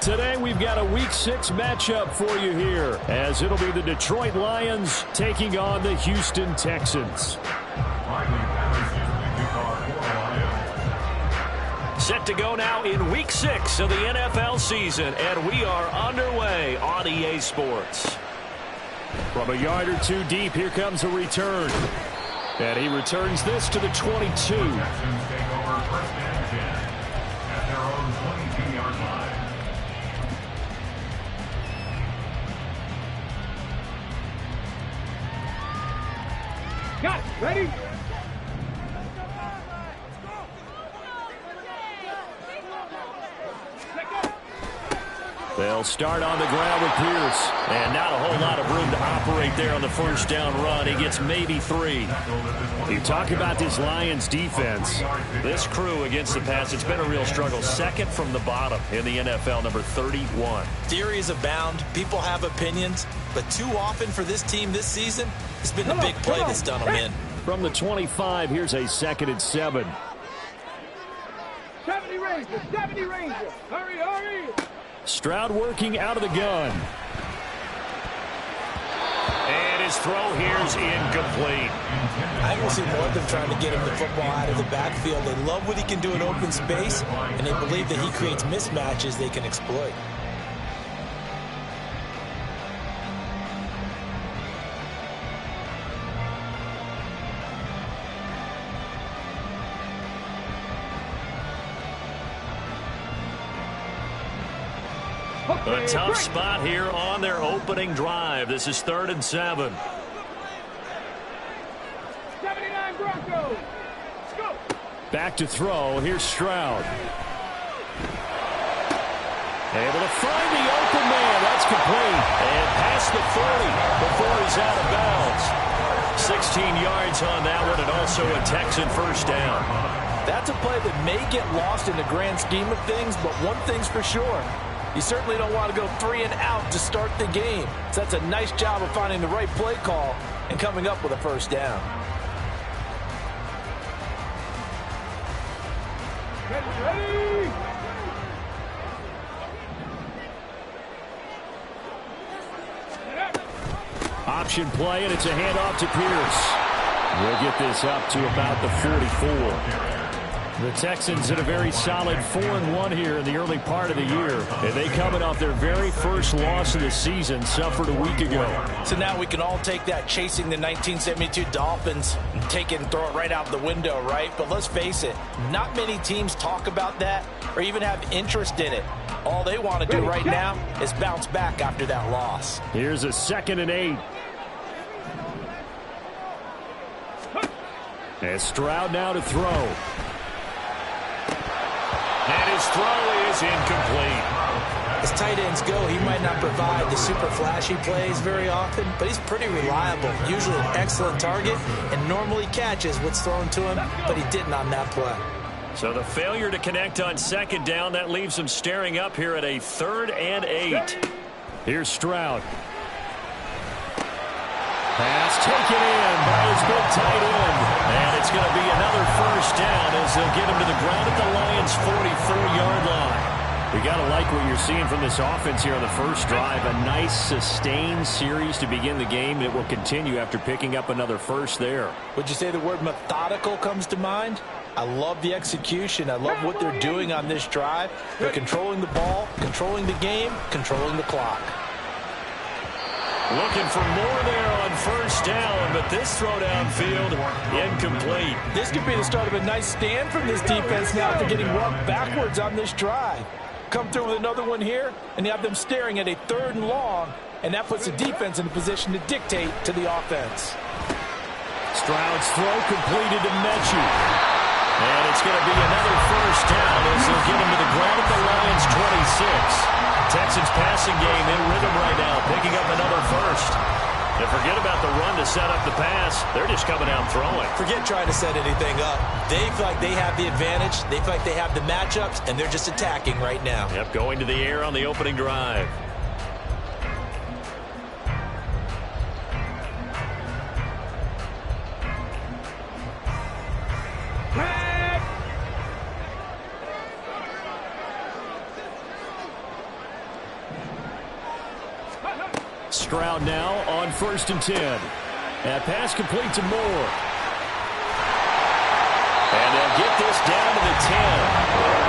Today we've got a Week 6 matchup for you here, as it'll be the Detroit Lions taking on the Houston Texans. Set to go now in Week 6 of the NFL season, and we are underway on EA Sports. From a yard or two deep, here comes a return. And he returns this to the 22. Got it. Ready? They'll start on the ground with Pierce. And not a whole lot of room to operate there on the first down run. He gets maybe 3. You talk about this Lions defense. This crew against the pass, it's been a real struggle. Second from the bottom in the NFL, number 31. Theories abound. People have opinions. But too often for this team this season, it's been the big play that's done them in. From the 25, here's a 2nd and 7. 70 Ranger, 70 Ranger. Hurry, hurry. Stroud working out of the gun. And his throw here is incomplete. I don't see more of them trying to get him the football out of the backfield. They love what he can do in open space, and they believe that he creates mismatches they can exploit. A tough spot here on their opening drive. This is 3rd and 7. 79 Broncos. Let's go. Back to throw. Here's Stroud. Able to find the open man. That's complete. And past the 40 before he's out of bounds. 16 yards on that one, and also a Texan first down. That's a play that may get lost in the grand scheme of things, but one thing's for sure. You certainly don't want to go 3 and out to start the game. So that's a nice job of finding the right play call and coming up with a first down. Ready. Option play, and it's a handoff to Pierce. We'll get this up to about the 44. The Texans in a very solid 4-1 here in the early part of the year. And they coming off their very first loss of the season, suffered a week ago. So now we can all take that chasing the 1972 Dolphins and take it and throw it right out the window, right? But let's face it, not many teams talk about that or even have interest in it. All they want to do right now is bounce back after that loss. Here's a 2nd and 8. And Stroud now to throw. And his throw is incomplete. As tight ends go, he might not provide the super flashy plays very often, but he's pretty reliable, usually an excellent target, and normally catches what's thrown to him, but he didn't on that play. So the failure to connect on 2nd down, that leaves him staring up here at a 3rd and 8. Here's Stroud. Pass taken in by his big tight end. And it's going to be another first down as they'll get him to the ground at the Lions' 44-yard line. We got to like what you're seeing from this offense here on the first drive. A nice, sustained series to begin the game. It will continue after picking up another first there. Would you say the word methodical comes to mind? I love the execution. I love what they're doing on this drive. They're controlling the ball, controlling the game, controlling the clock. Looking for more there on first down, but this throw downfield incomplete. This could be the start of a nice stand from this defense now after getting run backwards on this drive. Come through with another one here, and you have them staring at a 3rd and long, and that puts the defense in a position to dictate to the offense. Stroud's throw completed to Mechie. And it's going to be another first down as they'll get him to the ground at the Lions' 26. Texans passing game in rhythm right now, picking up another first. And forget about the run to set up the pass. They're just coming out throwing. Forget trying to set anything up. They feel like they have the advantage. They feel like they have the matchups, and they're just attacking right now. Yep, going to the air on the opening drive. ground now on 1st and 10. That pass complete to Moore. And they'll get this down to the 10.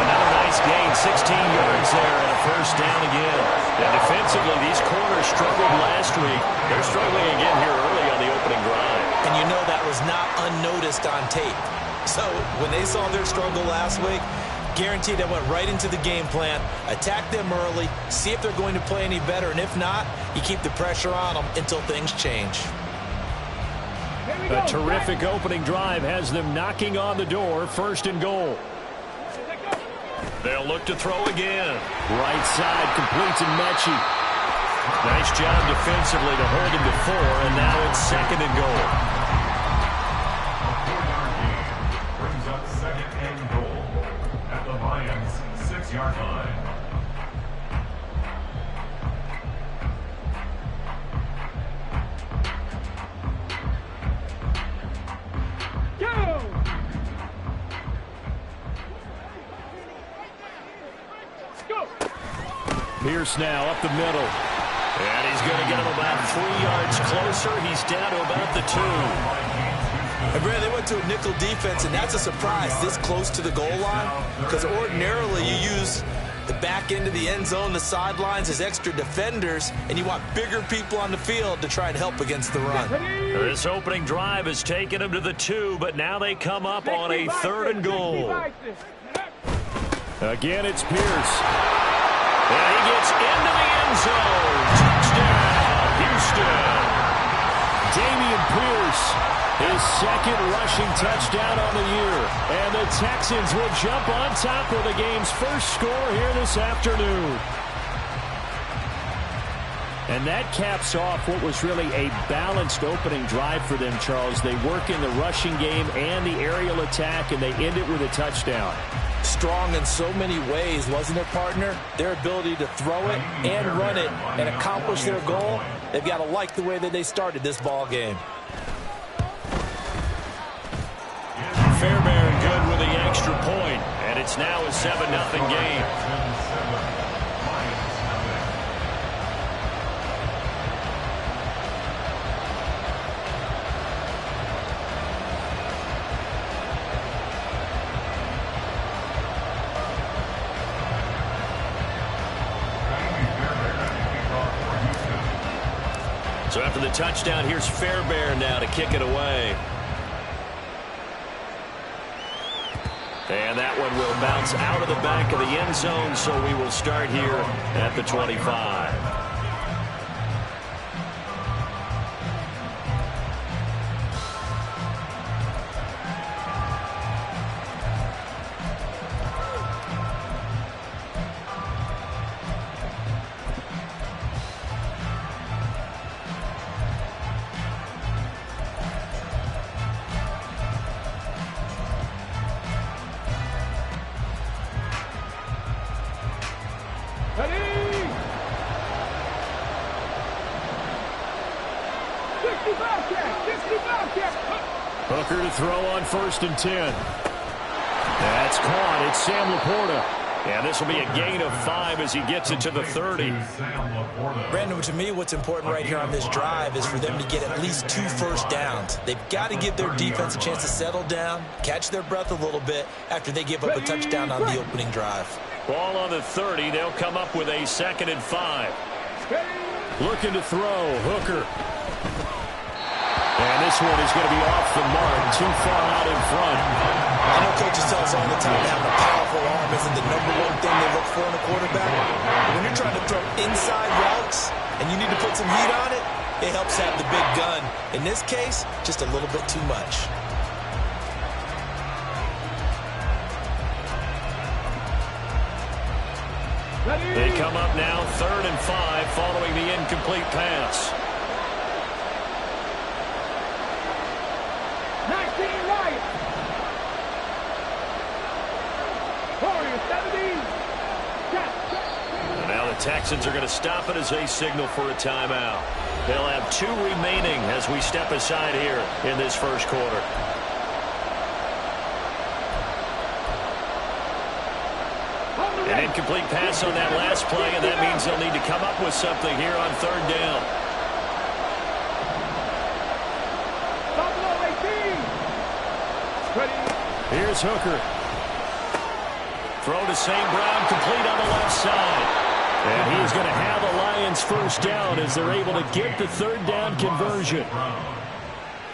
Another nice gain, 16 yards there, and a first down again. And defensively, these corners struggled last week. They're struggling again here early on the opening drive. And you know that was not unnoticed on tape. So when they saw their struggle last week, guaranteed they went right into the game plan, attack them early, see if they're going to play any better, and if not, you keep the pressure on them until things change. A terrific opening drive has them knocking on the door, 1st and goal. They'll look to throw again. Right side complete to Mechie. Nice job defensively to hold him to 4, and now it's 2nd and goal. Brings up 2nd and goal at the Lions' 6-yard line. Pierce now up the middle. And he's going to get him about 3 yards closer. He's down to about the 2. And Brad, they went to a nickel defense, and that's a surprise this close to the goal line, because ordinarily you use the back end of the end zone, the sidelines as extra defenders, and you want bigger people on the field to try and help against the run. This opening drive has taken him to the 2, but now they come up on a 3rd and goal. Again, it's Pierce. And he gets into the end zone. Touchdown, Houston. Damian Pierce, his 2nd rushing touchdown on the year. And the Texans will jump on top of the game's first score here this afternoon. And that caps off what was really a balanced opening drive for them, Charles. They work in the rushing game and the aerial attack, and they end it with a touchdown. Strong in so many ways, wasn't it, partner? Their ability to throw it and run it and accomplish their goal, they've got to like the way that they started this ball game. Fairbairn good with the extra point, and it's now a 7-0 game. So after the touchdown, here's Fairbairn now to kick it away. And that one will bounce out of the back of the end zone, so we will start here at the 25. Hooker to throw on 1st and 10. That's caught. It's Sam Laporta. And this will be a gain of 5 as he gets it to the 30. Brandon, to me, what's important right here on this drive is for them to get at least 2 first downs. They've got to give their defense a chance to settle down, catch their breath a little bit after they give up a touchdown on the opening drive. Ball on the 30. They'll come up with a 2nd and 5. Looking to throw. Hooker. And this one is going to be off the mark, too far out in front. I know coaches tell us all the time that having a powerful arm isn't the #1 thing they look for in a quarterback. But when you're trying to throw inside routes and you need to put some heat on it, it helps have the big gun. In this case, just a little bit too much. They come up now 3rd and 5 following the incomplete pass. Now the Texans are going to stop it as they signal for a timeout. They'll have 2 remaining as we step aside here in this first quarter. An incomplete pass on that last play, and that means they'll need to come up with something here on 3rd down. Here's Hooker. Throw to St. Brown, complete on the left side. And he is going to have a Lions first down as they're able to get the third down conversion.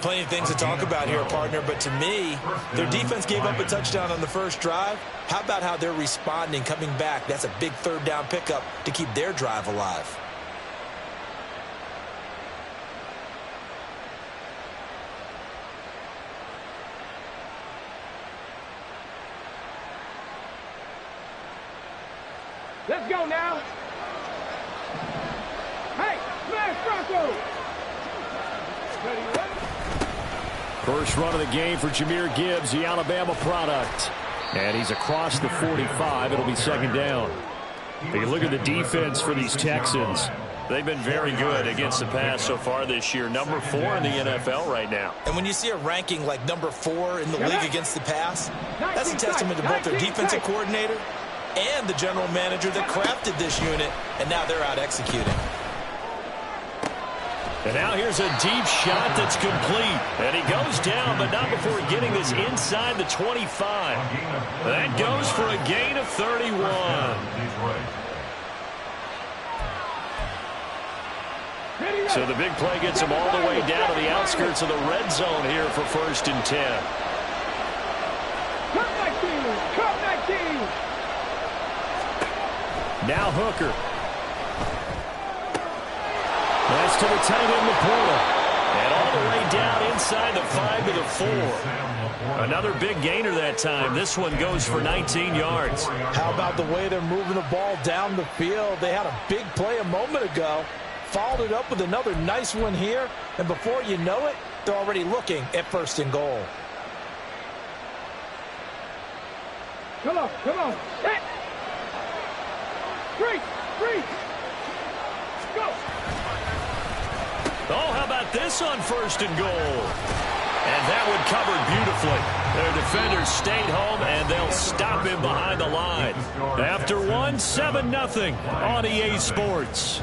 Plenty of things to talk about here, partner, but to me, their defense gave up a touchdown on the first drive. How about how they're responding, coming back? That's a big third down pickup to keep their drive alive. Let's go now. Hey, smash Bronco. Ready, ready? First run of the game for Jahmyr Gibbs, the Alabama product. And he's across the 45. It'll be second down. If you look at the defense for these Texans, they've been very good against the pass so far this year. Number 4 in the NFL right now. And when you see a ranking like number 4 in the league against the pass, that's a testament to both their defensive coordinator and the general manager that crafted this unit, and now they're out executing. And now here's a deep shot that's complete. And he goes down, but not before getting this inside the 25. That goes for a gain of 31. So the big play gets him all the way down to the outskirts of the red zone here for 1st and 10. Cut that team! Cut that team! Now Hooker. That's to the tight end, Laporta. And all the way down inside the 5 to the 4. Another big gainer that time. This one goes for 19 yards. How about the way they're moving the ball down the field? They had a big play a moment ago. Followed it up with another nice one here. And before you know it, they're already looking at 1st and goal. Come on, come on. Hit! Free! Go! Oh, how about this on 1st and goal? And that one covered beautifully. Their defenders stayed home, and they'll stop him behind the line. After one, 7-0 on EA Sports.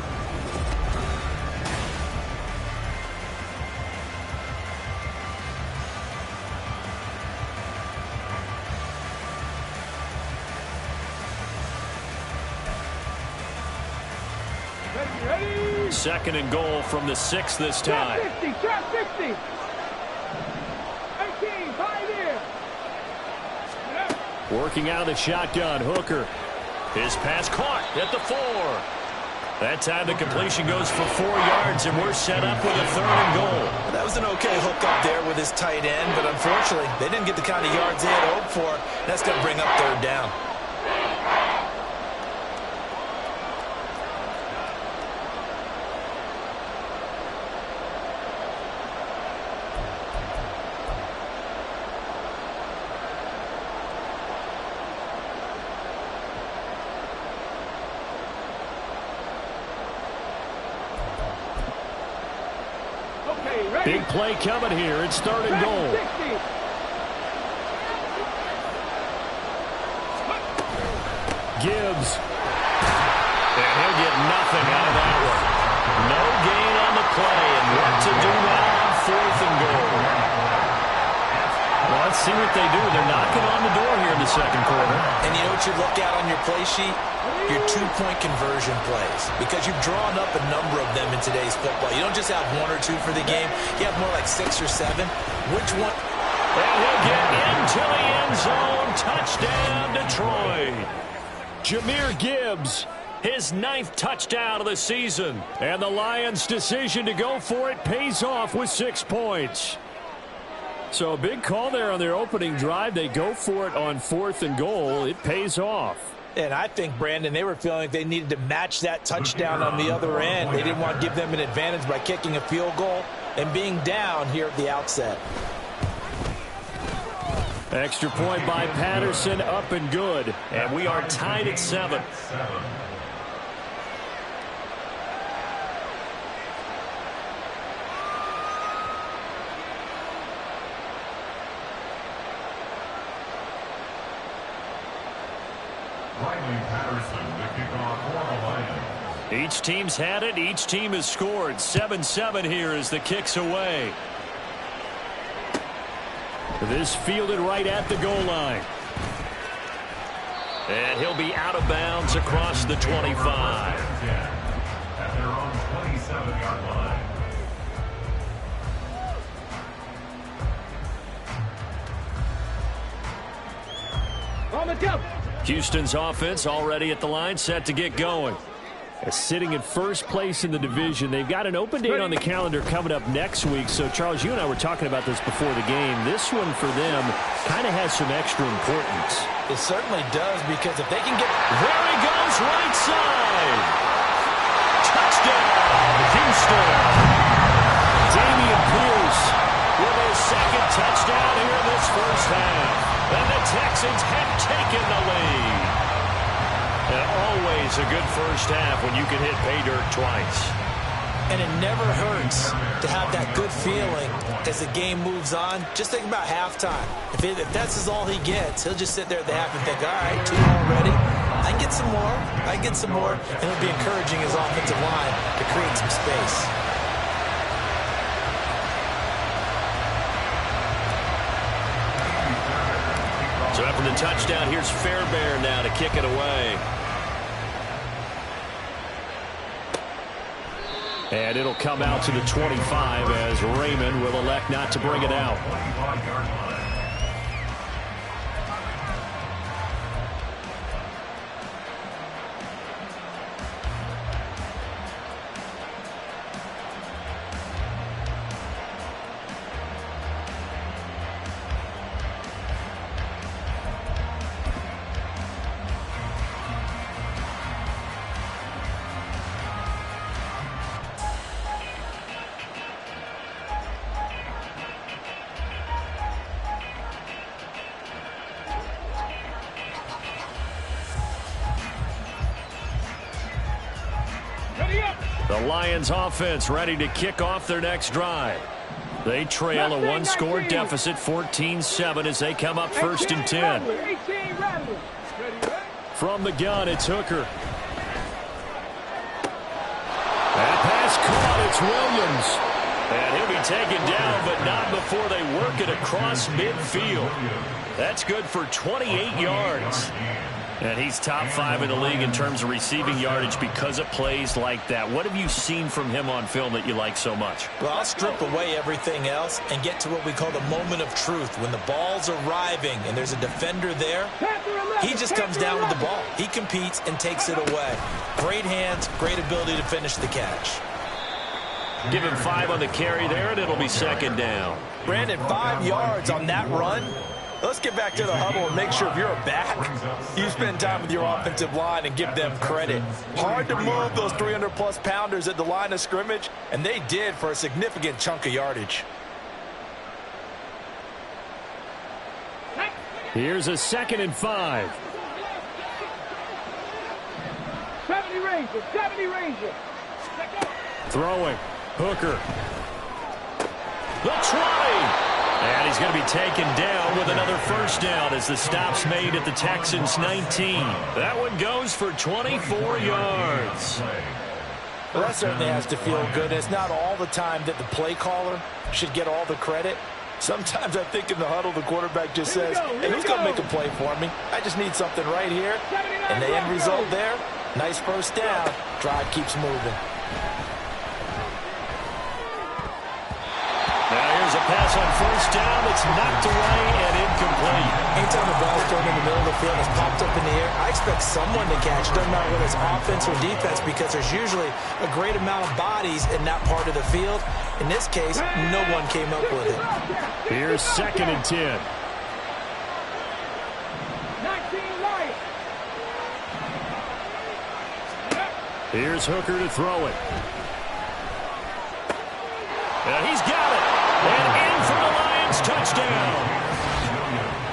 Ready? 2nd and goal from the 6 this time. Trap 60! 18, pioneer! Working out of the shotgun, Hooker. His pass caught at the 4. That time the completion goes for 4 yards, and we're set up with a 3rd and goal. That was an okay hook up there with his tight end, but unfortunately, they didn't get the kind of yards they had hoped for. That's going to bring up 3rd down. Big play coming here. It's 3rd and goal. Gibbs. And he'll get nothing out of that one. No gain on the play. And what to do now on 4th and goal? Well, let's see what they do. They're knocking on the door here in the 2nd quarter. And you know what you look at on your play sheet? Your 2-point conversion plays, because you've drawn up a number of them in today's football. You don't just have 1 or 2 for the game. You have more like 6 or 7. Which one? And he'll get into the end zone. Touchdown, Detroit. Jahmyr Gibbs, his 9th touchdown of the season. And the Lions' decision to go for it pays off with 6 points. So a big call there on their opening drive. They go for it on 4th and goal. It pays off. And I think, Brandon, they were feeling like they needed to match that touchdown on the other end. They didn't want to give them an advantage by kicking a field goal and being down here at the outset. Extra point by Patterson, up and good. And we are tied at 7. Each team's had it. Each team has scored. 7-7 here as the kick's away. This fielded right at the goal line. And he'll be out of bounds across the 25. At their own 27-yard line. On the jump. Houston's offense already at the line, set to get going. Sitting in first place in the division. They've got an open date on the calendar coming up next week. So, Charles, you and I were talking about this before the game. This one for them kind of has some extra importance. It certainly does, because if they can get... There he goes, right side. Touchdown, Houston. Dameon Pierce with his second touchdown here in this first half. And the Texans have taken the lead. And always a good first half when you can hit pay dirt twice. And it never hurts to have that good feeling as the game moves on. Just think about halftime. If that's all he gets, he'll just sit there at the half and think, all right, 2 already. I can get some more. I can get some more. And it'll be encouraging his offensive line to create some space. So after the touchdown, here's Fairbairn now to kick it away. And it'll come out to the 25 as Raymond will elect not to bring it out. The Lions offense ready to kick off their next drive. They trail a one-score deficit, 14-7, as they come up first and 10. From the gun, it's Hooker. That pass caught, it's Williams. And he'll be taken down, but not before they work it across midfield. That's good for 28 yards. And he's top 5 in the league in terms of receiving yardage because of plays like that. What have you seen from him on film that you like so much? Well, I'll strip away everything else and get to what we call the moment of truth. When the ball's arriving and there's a defender there, he just comes down with the ball. He competes and takes it away. Great hands, great ability to finish the catch. Give him 5 on the carry there, and it'll be second down. Brandon, 5 yards on that run. Let's get back to the huddle and make sure if you're a back, you spend time with your offensive line and give them credit. Hard to move those 300-plus pounders at the line of scrimmage, and they did for a significant chunk of yardage. Here's a 2nd and 5. 70 Ranger, 70 Ranger. Throwing. Hooker. The 20. And he's going to be taken down with another first down as the stop's made at the Texans' 19. That one goes for 24 yards. Well, that certainly has to feel good. It's not all the time that the play caller should get all the credit. Sometimes I think in the huddle the quarterback just says, hey, who's going to make a play for me? I just need something right here. And the end result there, nice first down. Drive keeps moving. Now here's a pass on first down that's knocked away and incomplete. Anytime the ball's thrown in the middle of the field, it's popped up in the air, I expect someone to catch. Doesn't matter whether it's offense or defense, because there's usually a great amount of bodies in that part of the field. In this case, no one came up with it. Here's 2nd and 10. 19 Lions. Here's Hooker to throw it. And he's got it. And in for the Lions, touchdown.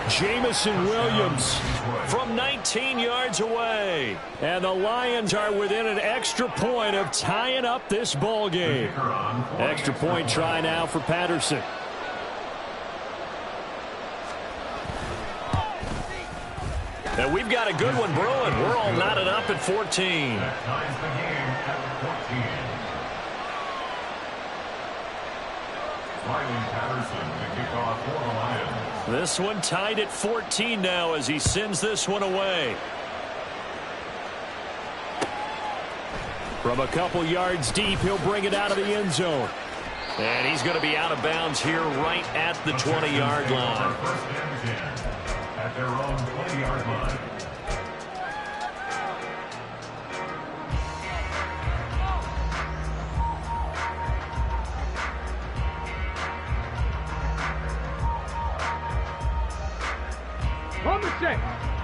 Jamison Williams from 19 yards away. And the Lions are within an extra point of tying up this ball game. Extra point try now for Patterson. And we've got a good one brewing. We're all knotted up at 14. That ties the game at 14. Riley Patterson to kick off for the Lions. This one tied at 14 now as he sends this one away. From a couple yards deep, he'll bring it out of the end zone. And he's going to be out of bounds here right at the 20-yard line. First down again at their own 20-yard line.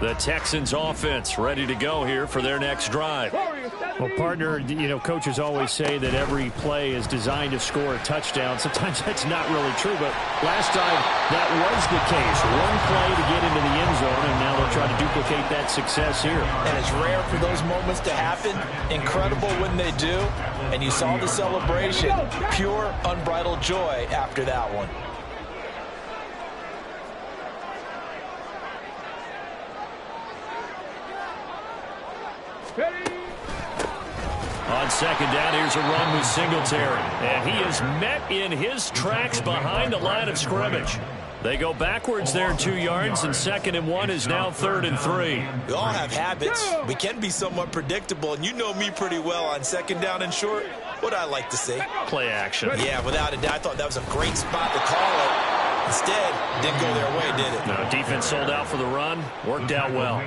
The Texans offense ready to go here for their next drive. Well, partner, you know, coaches always say that every play is designed to score a touchdown. Sometimes that's not really true, but last time that was the case. One play to get into the end zone, and now they'll try to duplicate that success here. And it's rare for those moments to happen. Incredible when they do. And you saw the celebration. Pure, unbridled joy after that one. On second down, here's a run with Singletary. And he is met in his tracks behind the line of scrimmage. They go backwards there 2 yards, and 2nd and 1 is now 3rd and 3. We all have habits. We can be somewhat predictable, and you know me pretty well on second down and short. What I like to say. Play action. Yeah, without a doubt. I thought that was a great spot to call it. Instead, didn't go their way, did it? No, defense sold out for the run. Worked out well.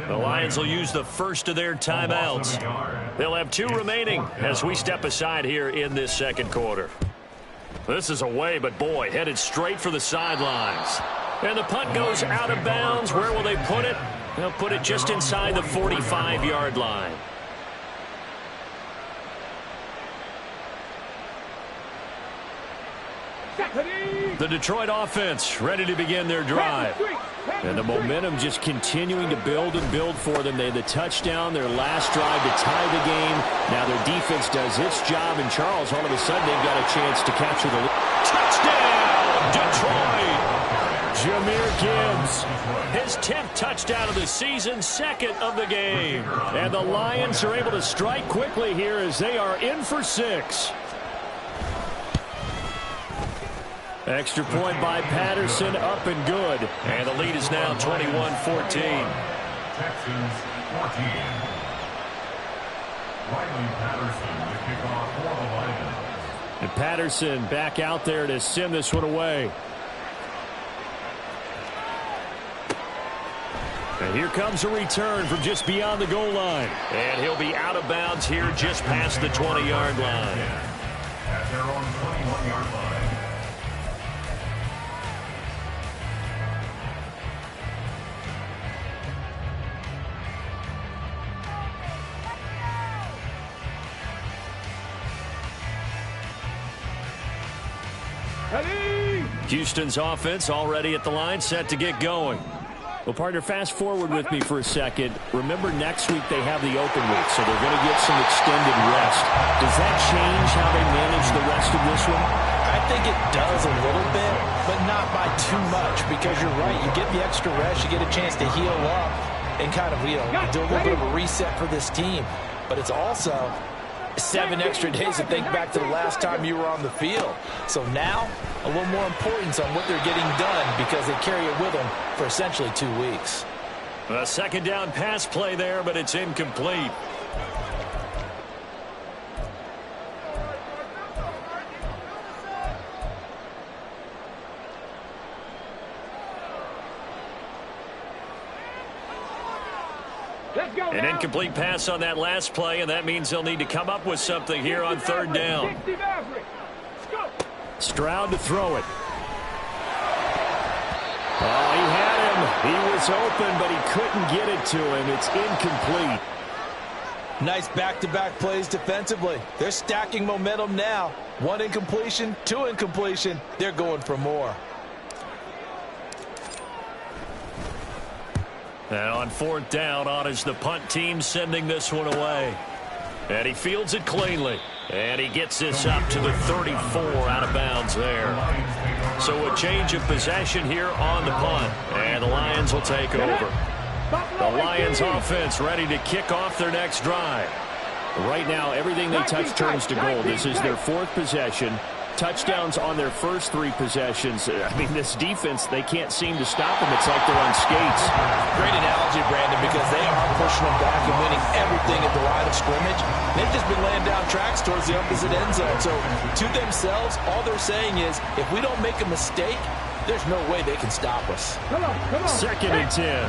The Lions will use the first of their timeouts. They'll have 2 remaining as we step aside here in this second quarter. This is away, but boy, headed straight for the sidelines. And the punt goes out of bounds. Where will they put it? They'll put it just inside the 45-yard line. The Detroit offense ready to begin their drive. And the momentum just continuing to build and build for them. They had the touchdown, their last drive to tie the game. Now their defense does its job, and Charles, all of a sudden, they've got a chance to capture the lead. Touchdown, Detroit! Jahmyr Gibbs. His 10th touchdown of the season, 2nd of the game. And the Lions are able to strike quickly here as they are in for 6. Extra point by Patterson, up and good. And the lead is now 21-14. Texans 14. Riley Patterson to kick off for the Lions. And Patterson back out there to send this one away. And here comes a return from just beyond the goal line. And he'll be out of bounds here just past the 20-yard line. At their own 21-yard line. Houston's offense already at the line, set to get going. Well, partner, fast forward with me for a second. Remember, next week they have the open week, so they're going to get some extended rest. Does that change how they manage the rest of this one? I think it does a little bit, but not by too much, because you're right. You get the extra rest, you get a chance to heal up and kind of, you know, do a little bit of a reset for this team. But it's also 7 extra days to think back to the last time you were on the field. So now, a little more importance on what they're getting done because they carry it with them for essentially 2 weeks. A second down pass play there, but it's incomplete. An incomplete pass on that last play, and that means they'll need to come up with something here on 3rd down. Stroud to throw it. Oh, he had him. He was open, but he couldn't get it to him. It's incomplete. Nice back-to-back plays defensively. They're stacking momentum now. 1 incompletion, 2 incompletion. They're going for more. And on 4th down, on is the punt team sending this one away. And he fields it cleanly. And he gets this up to the 34 out of bounds there. So a change of possession here on the punt. And the Lions will take over. The Lions offense ready to kick off their next drive. Right now, everything they touch turns to gold. This is their 4th possession. touchdowns on their first 3 possessions. I mean, this defense, they can't seem to stop them. It's like they're on skates. Great analogy, Brandon, because they are pushing them back and winning everything at the line of scrimmage. They've just been laying down tracks towards the opposite end zone. So to themselves, all they're saying is, if we don't make a mistake, there's no way they can stop us. Come on. 2nd and 10.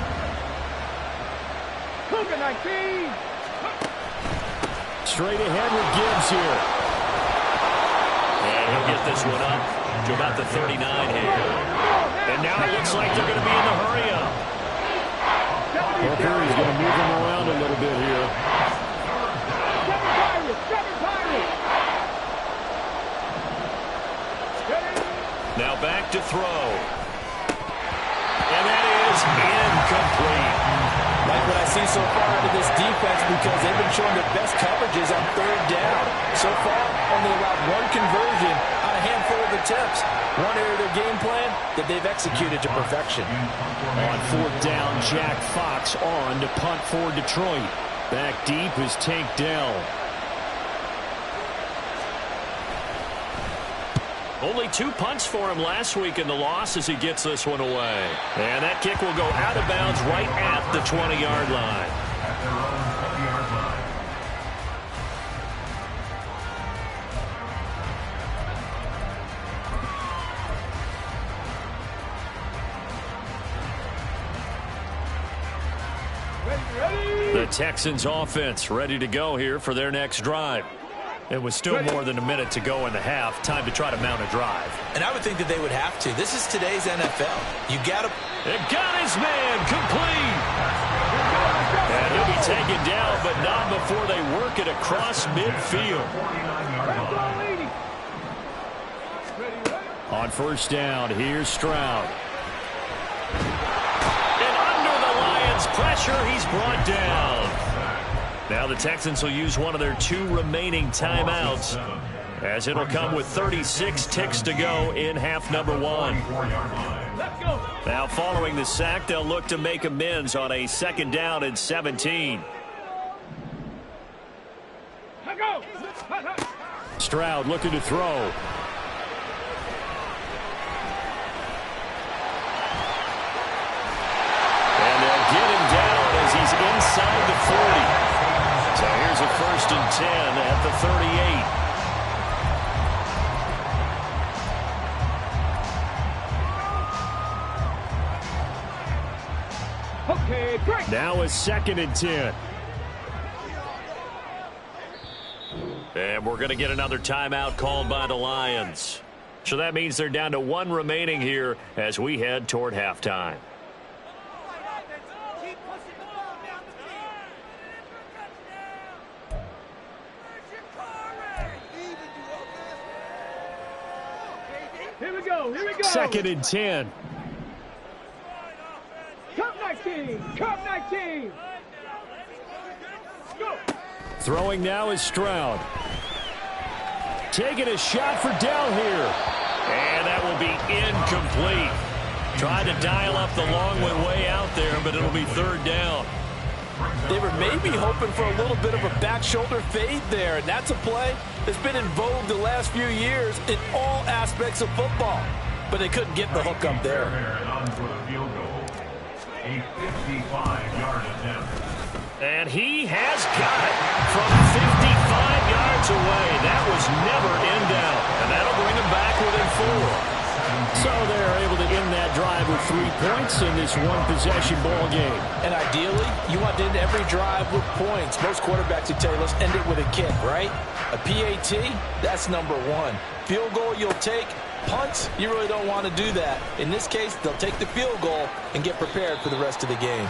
Cougar 19. Straight ahead with Gibbs here. And he'll get this one up to about the 39 here. And now it looks like they're going to be in the hurry up. Booker is going to move them around a little bit here. Seven Pirates. Now back to throw. And that is incomplete. Like what I see so far out of this defense, because they've been showing their best coverages on 3rd down. So far, only allowed 1 conversion on a handful of attempts. One area of their game plan that they've executed to perfection. On 4th down, Jack Fox on to punt for Detroit. Back deep is Tank Dell. Only 2 punts for him last week in the loss as he gets this one away. And that kick will go out of bounds right at the 20-yard line. At their own 20-yard line. The Texans offense ready to go here for their next drive. It was still more than a minute to go in the half. Time to try to mount a drive. And I would think that they would have to. This is today's NFL. You got to... It got his man complete. And he'll be taken down, but not before they work it across midfield. On 1st down, here's Stroud. And under the Lions' pressure, he's brought down. Now the Texans will use one of their 2 remaining timeouts, as it'll come with 36 ticks to go in half number 1. Now following the sack, they'll look to make amends on a 2nd down and 17. Stroud looking to throw. And they'll get him down as he's inside the 40. So here's a 1st and 10 at Okay, great. Now a 2nd and 10. And we're going to get another timeout called by the Lions. So that means they're down to 1 remaining here as we head toward halftime. Here we go. 2nd and 10. Cup 19. Go. Throwing now is Stroud. Taking a shot for Dell here. And that will be incomplete. Tried to dial up the long way out there, but it'll be 3rd down. They were maybe hoping for a little bit of a back shoulder fade there, and that's a play that's been in vogue the last few years in all aspects of football. But they couldn't get the hook up there. A 55-yard attempt. And he has got it from 55 yards away. That was never in doubt. And that'll bring him back within 4. So they're able to end that drive with 3 points in this 1-possession ball game. And ideally, you want to end every drive with points. Most quarterbacks would tell you, let's end it with a kick, right? A PAT, that's number 1. Field goal you'll take. Punts, you really don't want to do that. In this case, they'll take the field goal and get prepared for the rest of the game.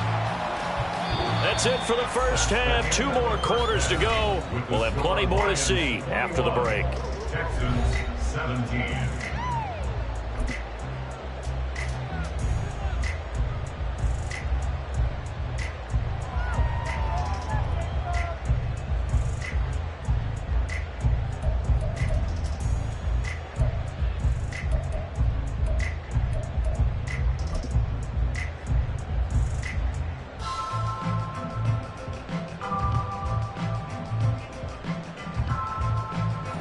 That's it for the first half. 2 more quarters to go. We'll have plenty more to see after the break. Texans 17.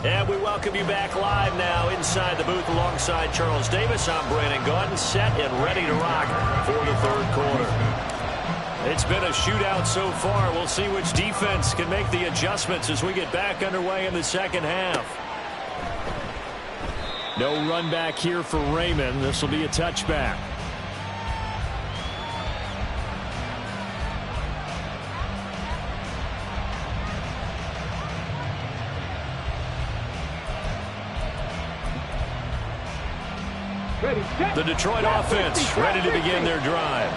And we welcome you back live now inside the booth alongside Charles Davis. I'm Brandon Gaudin, set and ready to rock for the third quarter. It's been a shootout so far. We'll see which defense can make the adjustments as we get back underway in the second half. No run back here for Raymond. This will be a touchback. The Detroit offense ready to begin their drive.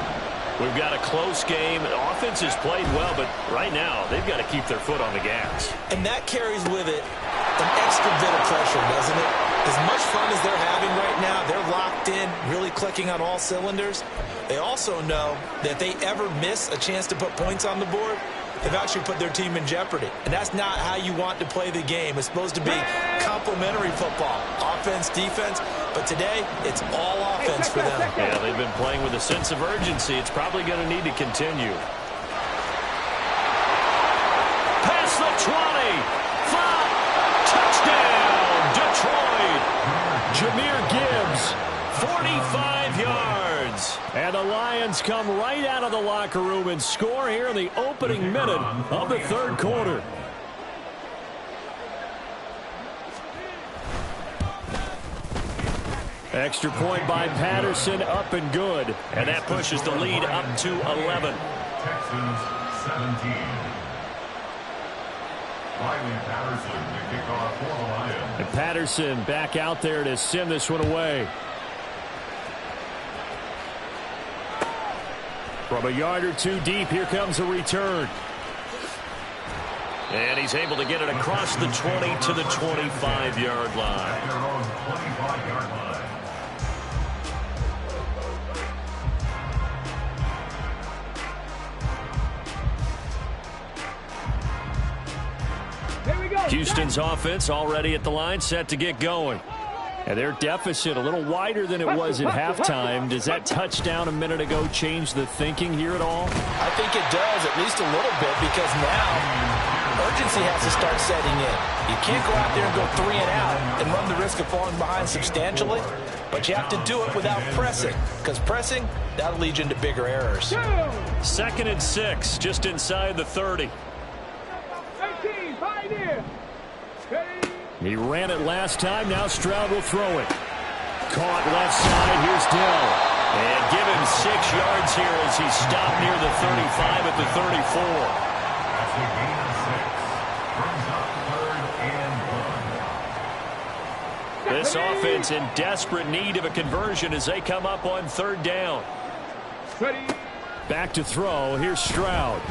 We've got a close game. The offense has played well, but right now they've got to keep their foot on the gas. And that carries with it an extra bit of pressure, doesn't it? As much fun as they're having right now, they're locked in, really clicking on all cylinders. They also know that if they ever miss a chance to put points on the board, they've actually put their team in jeopardy. And that's not how you want to play the game. It's supposed to be complementary football, offense, defense. But today, it's all offense for them. Yeah, they've been playing with a sense of urgency. It's probably going to need to continue. Past the 20. 5. Touchdown, Detroit. Jahmyr Gibbs. 45 yards. And the Lions come right out of the locker room and score here in the opening minute of the third quarter. Extra point by Patterson, up and good. And that pushes the lead up to 11. Texans 17. Riley Patterson to kick off for the Lions. And Patterson back out there to send this one away. From a yard or two deep, here comes a return. And he's able to get it across the 20 to the 25-yard line. At their own 25-yard line. Houston's offense already at the line, set to get going. And their deficit a little wider than it was at halftime. Does that touchdown a minute ago change the thinking here at all? I think it does, at least a little bit, because now urgency has to start setting in. You can't go out there and go 3 and out and run the risk of falling behind substantially, but you have to do it without pressing, because pressing, that'll lead you into bigger errors. 2nd and 6, just inside the 30. 18, Pioneer. He ran it last time. Now Stroud will throw it. Caught left side. Here's Dell. And give him 6 yards here as he stopped near the 35 at the 34. That's a gain of 6. Brings up 3rd and 1. This offense in desperate need of a conversion as they come up on 3rd down. Back to throw. Here's Stroud.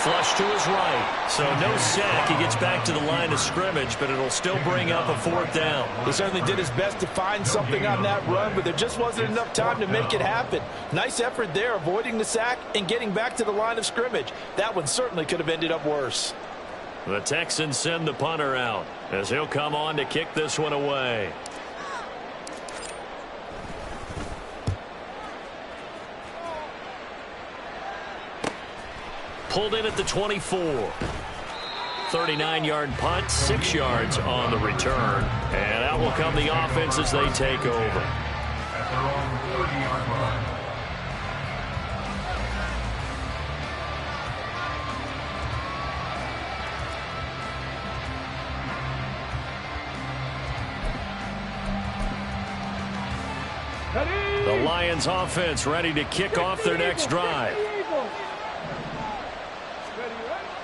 Flush to his right. So no sack. He gets back to the line of scrimmage, but it'll still bring up a 4th down. He certainly did his best to find something on that run, but there just wasn't enough time to make it happen. Nice effort there, avoiding the sack and getting back to the line of scrimmage. That one certainly could have ended up worse. The Texans send the punter out as he'll come on to kick this one away. Pulled in at the 24. 39-yard punt, 6 yards on the return. And out will come the offense as they take over. At their own 30-yard line. The Lions offense ready to kick off their next drive.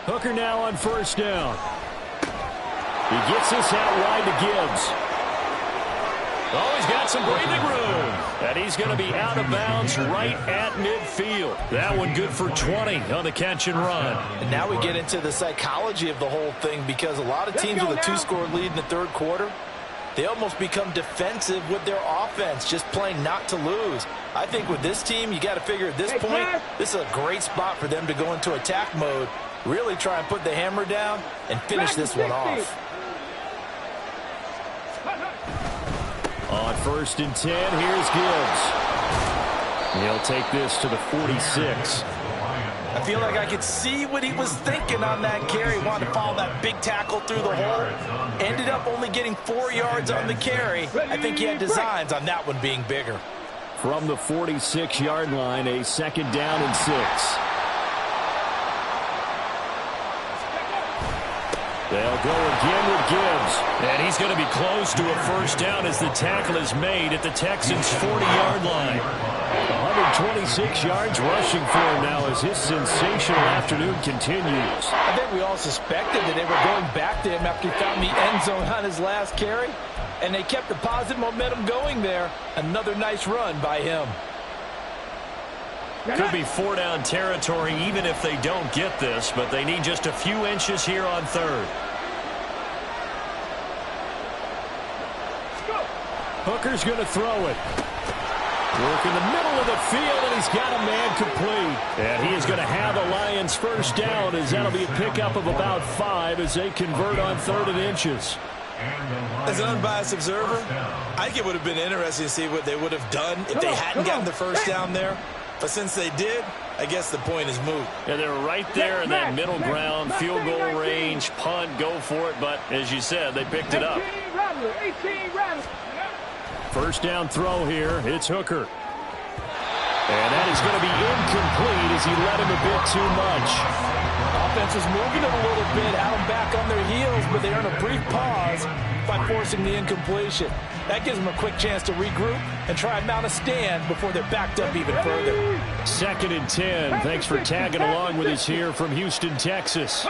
Hooker now on 1st down. He gets this out wide to Gibbs. Oh, he's got some breathing room. And he's going to be out of bounds right at midfield. That one good for 20 on the catch and run. And now we get into the psychology of the whole thing, because a lot of teams with a 2-score lead in the 3rd quarter, they almost become defensive with their offense, just playing not to lose. I think with this team, you got to figure at this point, this is a great spot for them to go into attack mode, really try and put the hammer down and finish this one off. On 1st and 10, here's Gibbs. He'll take this to the 46. I feel like I could see what he was thinking on that carry. Wanted to follow that big tackle through the hole. Ended up only getting 4 yards on the carry. I think he had designs on that one being bigger. From the 46-yard line, a 2nd down and 6. They'll go again with Gibbs. And he's going to be close to a first down as the tackle is made at the Texans' 40-yard line. 126 yards rushing for him now as his sensational afternoon continues. I think we all suspected that they were going back to him after he found the end zone on his last carry. And they kept the positive momentum going there. Another nice run by him. Could be 4-down territory even if they don't get this, but they need just a few inches here on 3rd. Hooker's going to throw it. Work in the middle of the field, and he's got a man complete. And he is going to have the Lions first down, as that'll be a pickup of about 5 as they convert on 3rd and inches. As an unbiased observer, I think it would have been interesting to see what they would have done if they hadn't gotten the first down there. But since they did, I guess the point is moot. And they're right there in that middle ground, field goal range, punt, go for it. But as you said, they picked it up. 18 Rattler. First down throw here. It's Hooker. And that is going to be incomplete as he led him a bit too much. Offense is moving them a little bit, had them back on their heels, but they earn a brief pause by forcing the incompletion. That gives them a quick chance to regroup and try and mount a stand before they're backed up even further. 2nd and 10. Thanks for tagging along with us here from Houston, Texas.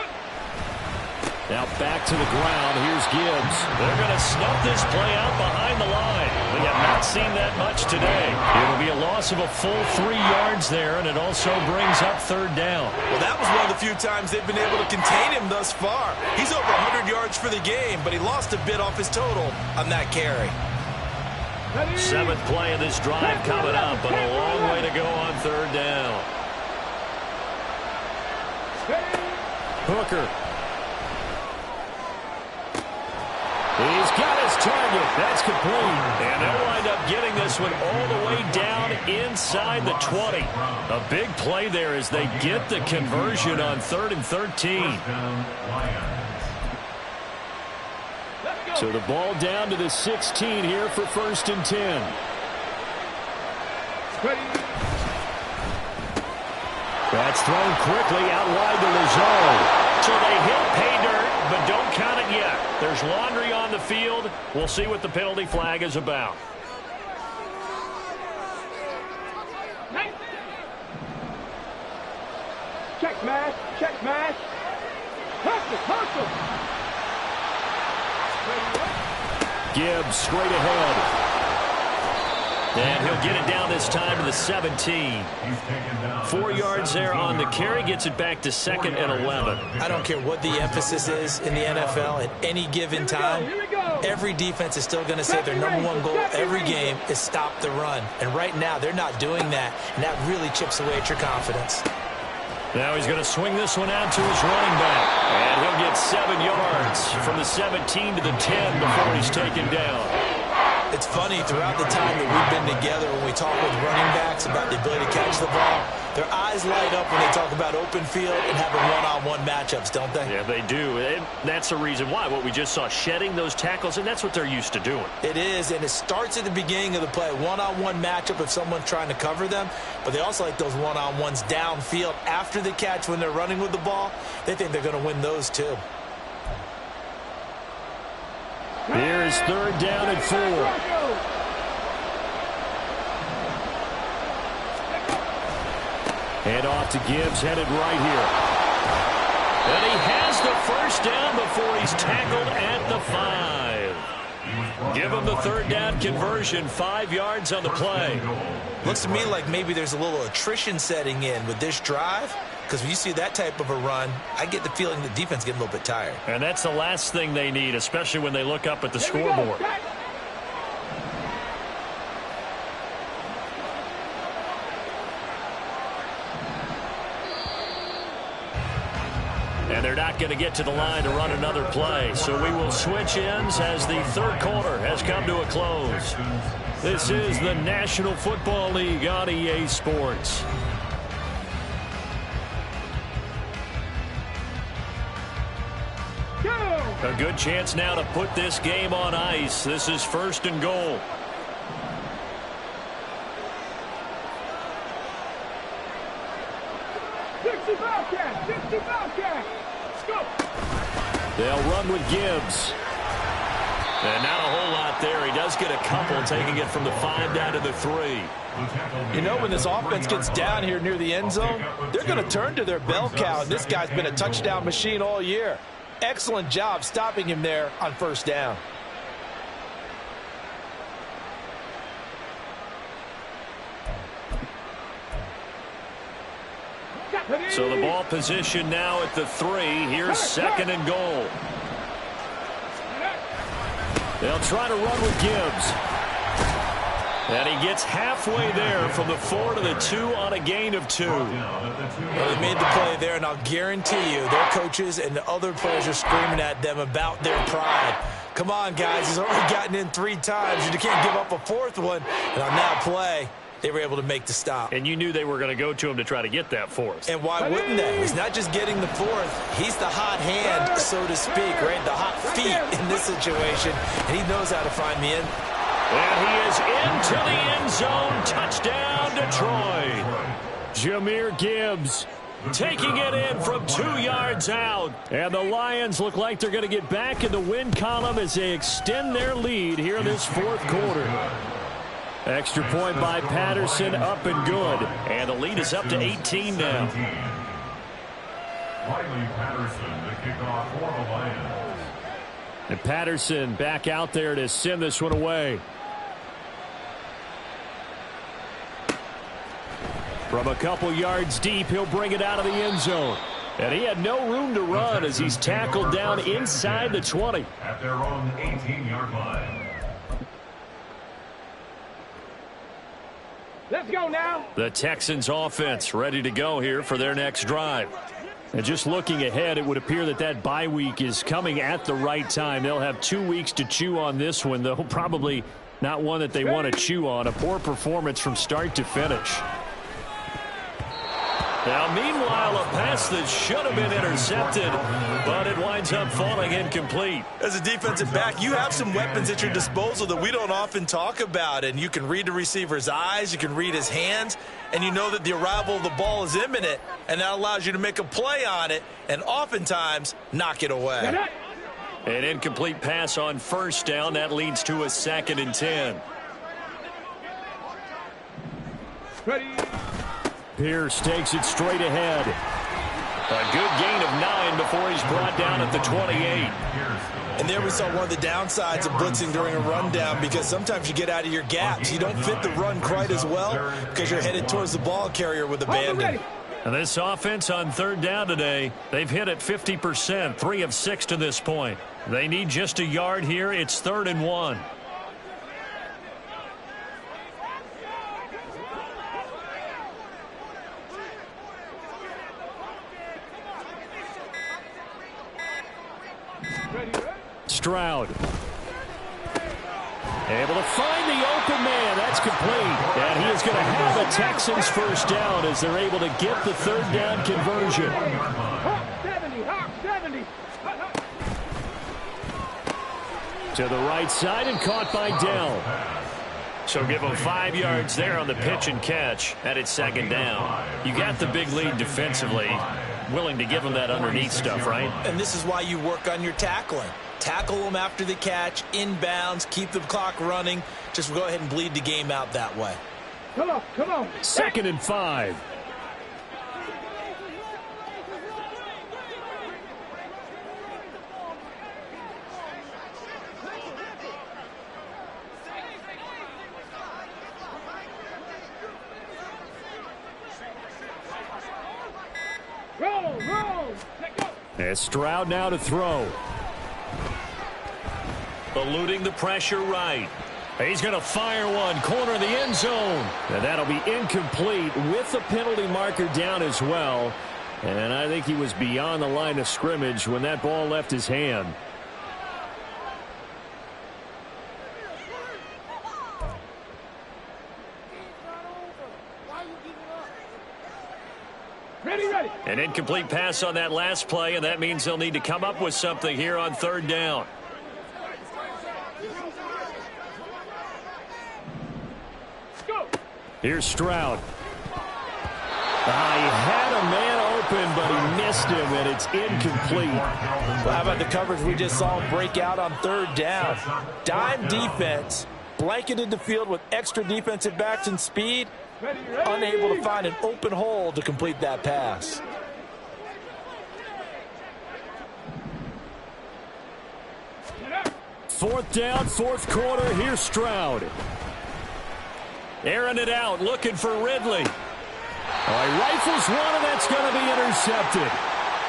Now back to the ground. Here's Gibbs. They're going to snuff this play out behind the line. We have not seen that much today. It'll be a loss of a full 3 yards there, and it also brings up 3rd down. Well, that was one of the few times they've been able to contain him thus far. He's over 100 yards for the game, but he lost a bit off his total on that carry. 7th play of this drive coming up, but a long way to go on 3rd down. Hooker. He's got his target. That's complete. And they'll wind up getting this one all the way down inside the 20. A big play there as they get the conversion on 3rd and 13. So the ball down to the 16 here for 1st and 10. That's thrown quickly out wide to Lazard. So they hit pay dirt, but don't count it yet. There's laundry on the field. We'll see what the penalty flag is about. Check smash. Check smash. Hustle. Gibbs straight ahead. And he'll get it down this time to the 17. 4 yards there on the carry, gets it back to 2nd and 11. I don't care what the emphasis is in the NFL at any given time. Every defense is still going to say their #1 goal every game is stop the run. And right now, they're not doing that, and that really chips away at your confidence. Now he's going to swing this one out to his running back. And he'll get 7 yards from the 17 to the 10 before he's taken down. It's funny, throughout the time that we've been together, when we talk with running backs about the ability to catch the ball, their eyes light up when they talk about open field and having one-on-one matchups, don't they? Yeah, they do. And that's the reason why. What we just saw, shedding those tackles, and that's what they're used to doing. It is, and it starts at the beginning of the play. One-on-one matchup if someone's trying to cover them, but they also like those one-on-ones downfield after the catch when they're running with the ball. They think they're going to win those too. Here's 3rd down and 4. Head off to Gibbs, headed right here. And he has the first down before he's tackled at the 5. Give him the 3rd down conversion, 5 yards on the play. Looks to me like maybe there's a little attrition setting in with this drive. Because when you see that type of a run, I get the feeling the defense getting a little bit tired. And that's the last thing they need, especially when they look up at the scoreboard. And they're not going to get to the line to run another play. So we will switch ends as the 3rd quarter has come to a close. This is the National Football League on EA Sports. A good chance now to put this game on ice. This is 1st and goal. They'll run with Gibbs. And not a whole lot there. He does get a couple, taking it from the 5 down to the 3. You know, when this offense gets down here near the end zone, they're going to turn to their bell cow. This guy's been a touchdown machine all year. Excellent job stopping him there on 1st down. So the ball position now at the 3. Here's 2nd and goal. They'll try to run with Gibbs. And he gets halfway there from the 4 to the 2 on a gain of 2. Well, they made the play there, and I'll guarantee you their coaches and the other players are screaming at them about their pride. Come on, guys. He's already gotten in 3 times. You can't give up a 4th one. And on that play, they were able to make the stop. And you knew they were going to go to him to try to get that 4th. And why wouldn't they? He's not just getting the 4th. He's the hot hand, so to speak, right? The hot feet in this situation. And he knows how to find the end. And he is into the end zone. Touchdown, Detroit. Jahmyr Gibbs taking it in from 2 yards out. And the Lions look like they're going to get back in the win column as they extend their lead here in this 4th quarter. Extra point by Patterson, up and good. And the lead is up to 18 now. Riley Patterson, the kickoff for the Lions. And Patterson back out there to send this one away. From a couple yards deep, he'll bring it out of the end zone. And he had no room to run as he's tackled down inside the 20. At their own 18-yard line. Let's go now. The Texans offense ready to go here for their next drive. And just looking ahead, it would appear that that bye week is coming at the right time. They'll have 2 weeks to chew on this one, though probably not one that they want to chew on. A poor performance from start to finish. Now, meanwhile, a pass that should have been intercepted, but it winds up falling incomplete. As a defensive back, you have some weapons at your disposal that we don't often talk about, and you can read the receiver's eyes, you can read his hands, and you know that the arrival of the ball is imminent, and that allows you to make a play on it and oftentimes knock it away. An incomplete pass on 1st down. That leads to a 2nd and 10. Ready. Pierce takes it straight ahead. A good gain of 9 before he's brought down at the 28. And there we saw one of the downsides of blitzing during a rundown, because sometimes you get out of your gaps. You don't fit the run quite as well because you're headed towards the ball carrier with abandon. And this offense on 3rd down today, they've hit it 50%, 3 of 6 to this point. They need just a yard here. It's 3rd and 1. Stroud. Able to find the open man. That's complete. And he is going to have a Texans 1st down as they're able to get the 3rd down conversion. Hawk 70, Hawk 70. To the right side and caught by Dell. So give them 5 yards there on the pitch and catch, and it's 2nd down. You got the big lead defensively. Willing to give them that underneath stuff, right? And this is why you work on your tackling. Tackle them after the catch, inbounds, keep the clock running. Just go ahead and bleed the game out that way. Come on, come on. 2nd and 5. Roll, roll. Let go. And Stroud now to throw. Eluding the pressure right. He's going to fire one, corner of the end zone. And that'll be incomplete with the penalty marker down as well. And I think he was beyond the line of scrimmage when that ball left his hand. Ready, ready. An incomplete pass on that last play, and that means they'll need to come up with something here on third down. Here's Stroud. He had a man open, but he missed him, and it's incomplete. Well, how about the coverage we just saw him break out on third down? Dime defense, blanketed the field with extra defensive backs and speed, unable to find an open hole to complete that pass. Fourth down, fourth quarter. Here's Stroud. Airing it out, looking for Ridley. He rifles one, and that's going to be intercepted.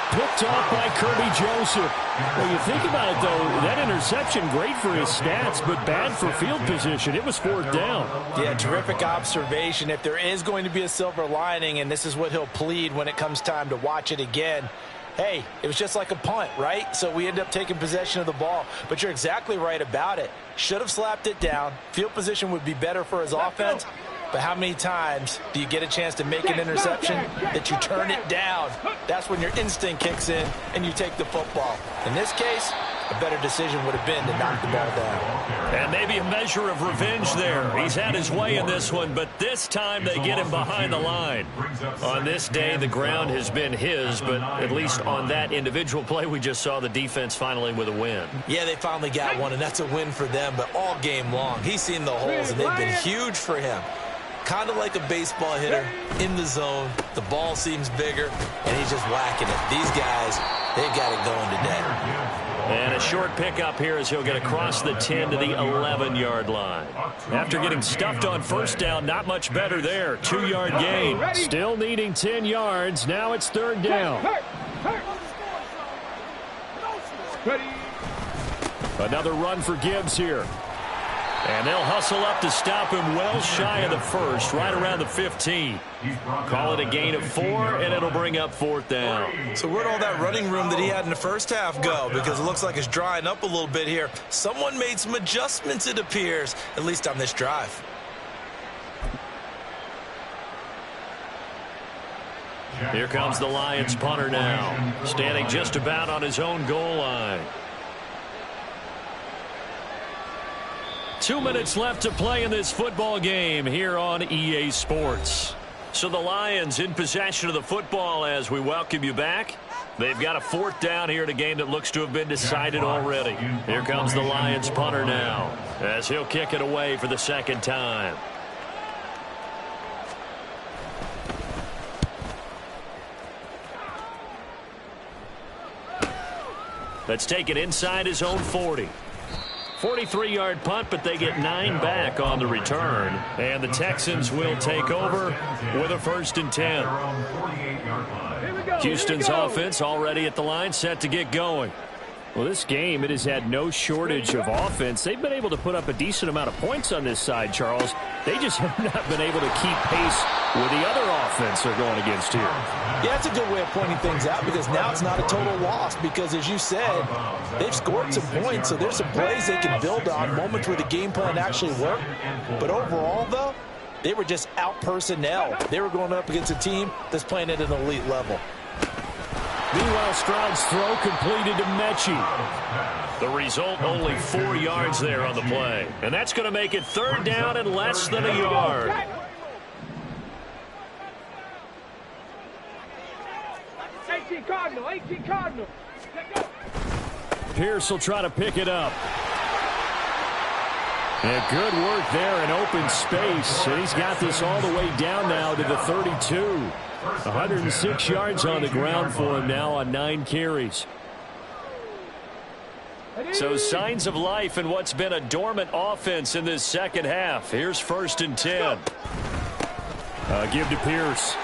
Picked off by Kirby Joseph. Well, you think about it, though, that interception, great for his stats, but bad for field position. It was fourth down. Yeah, terrific observation. If there is going to be a silver lining, and this is what he'll plead when it comes time to watch it again, hey, it was just like a punt, right? So we end up taking possession of the ball. But you're exactly right about it. Should have slapped it down. Field position would be better for his offense. But how many times do you get a chance to make an interception that you turn it down? That's when your instinct kicks in and you take the football. In this case, a better decision would have been to knock the ball down. And maybe a measure of revenge there. He's had his way in this one, but this time they get him behind the line. On this day, the ground has been his, but at least on that individual play, we just saw the defense finally with a win. Yeah, they finally got one, and that's a win for them, but all game long, he's seen the holes, and they've been huge for him. Kind of like a baseball hitter in the zone. The ball seems bigger, and he's just whacking it. These guys, they've got it going today. And a short pickup here as he'll get across the 10 to the 11-yard line. After getting stuffed on first down, not much better there. 2-yard gain. Still needing 10 yards. Now it's third down. Another run for Gibbs here. And they'll hustle up to stop him well shy of the first, right around the 15. Call it a gain of 4, and it'll bring up fourth down. So where'd all that running room that he had in the first half go? Because it looks like it's drying up a little bit here. Someone made some adjustments, it appears, at least on this drive. Here comes the Lions punter now, standing just about on his own goal line. 2 minutes left to play in this football game here on EA Sports. So the Lions in possession of the football as we welcome you back. They've got a fourth down here in a game that looks to have been decided already. Here comes the Lions punter now as he'll kick it away for the second time. Let's take it inside his own 40. 43-yard punt, but they get 9 back on the return. And the Texans will take over with a 1st and 10. Houston's offense already at the line, set to get going. Well, this game, it has had no shortage of offense. They've been able to put up a decent amount of points on this side, Charles. They just have not been able to keep pace with the other offense they're going against here. Yeah, that's a good way of pointing things out because now it's not a total loss because, as you said, they've scored some points, so there's some plays they can build on, moments where the game plan actually worked. But overall, though, they were just out-personnel. They were going up against a team that's playing at an elite level. Meanwhile, Stroud's throw completed to Mechie. The result, only 4 yards there on the play. And that's going to make it third down and less than a yard. 18 Cardinal, 18 Cardinal. Pierce will try to pick it up. And good work there in open space. And he's got this all the way down now to the 32. 106 yards on the ground for him now on 9 carries. So signs of life in what's been a dormant offense in this second half. Here's 1st and 10. Give to Pierce.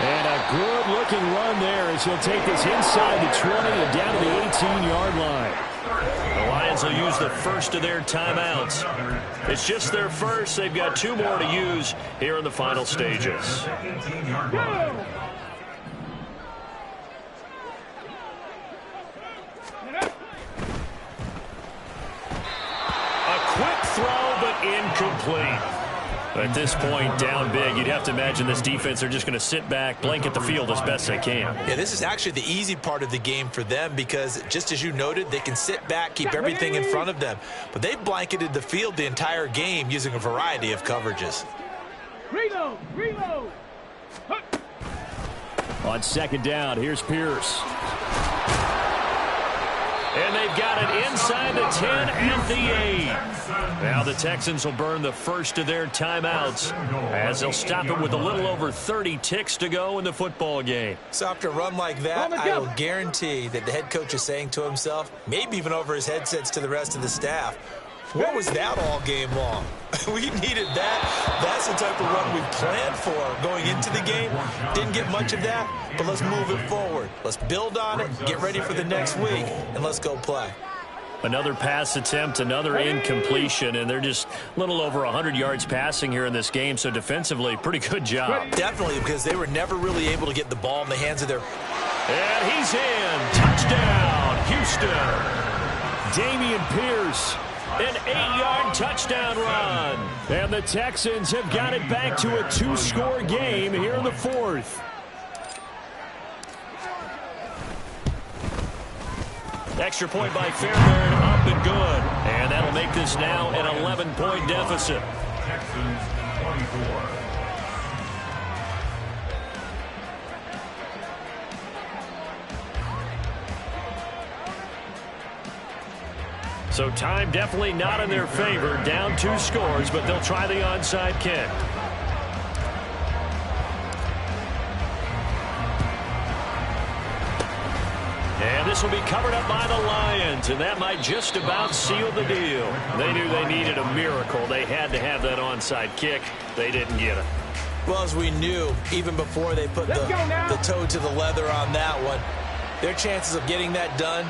And a good-looking run there as he'll take this inside the 20 and down to the 18-yard line. The Lions will use the first of their timeouts. It's just their first. They've got 2 more to use here in the final stages. A quick throw, but incomplete. At this point, down big, you'd have to imagine this defense are just going to sit back, blanket the field as best they can. Yeah, this is actually the easy part of the game for them because, just as you noted, they can sit back, keep everything in front of them. But they blanketed the field the entire game using a variety of coverages. Reload, reload. On second down, here's Pierce. And they've got it inside the 10 and the 8. Now the Texans will burn the first of their timeouts as they'll stop it with a little over 30 ticks to go in the football game. So after a run like that, I will guarantee that the head coach is saying to himself, maybe even over his headsets to the rest of the staff, what was that all game long? We needed that. That's the type of run we planned for going into the game. Didn't get much of that, but let's move it forward. Let's build on it, get ready for the next week, and let's go play. Another pass attempt, another incompletion, and they're just a little over 100 yards passing here in this game, so defensively, pretty good job. Definitely, because they were never really able to get the ball in the hands of their... And he's in. Touchdown, Houston. Dameon Pierce. An 8-yard touchdown run. And the Texans have got it back to a 2-score game here in the fourth. Extra point by Fairbairn, up and good. And that'll make this now an 11-point deficit. Texans 24. So time definitely not in their favor. Down 2 scores, but they'll try the onside kick. And this will be covered up by the Lions, and that might just about seal the deal. They knew they needed a miracle. They had to have that onside kick. They didn't get it. Well, as we knew, even before they put the toe to the leather on that one, their chances of getting that done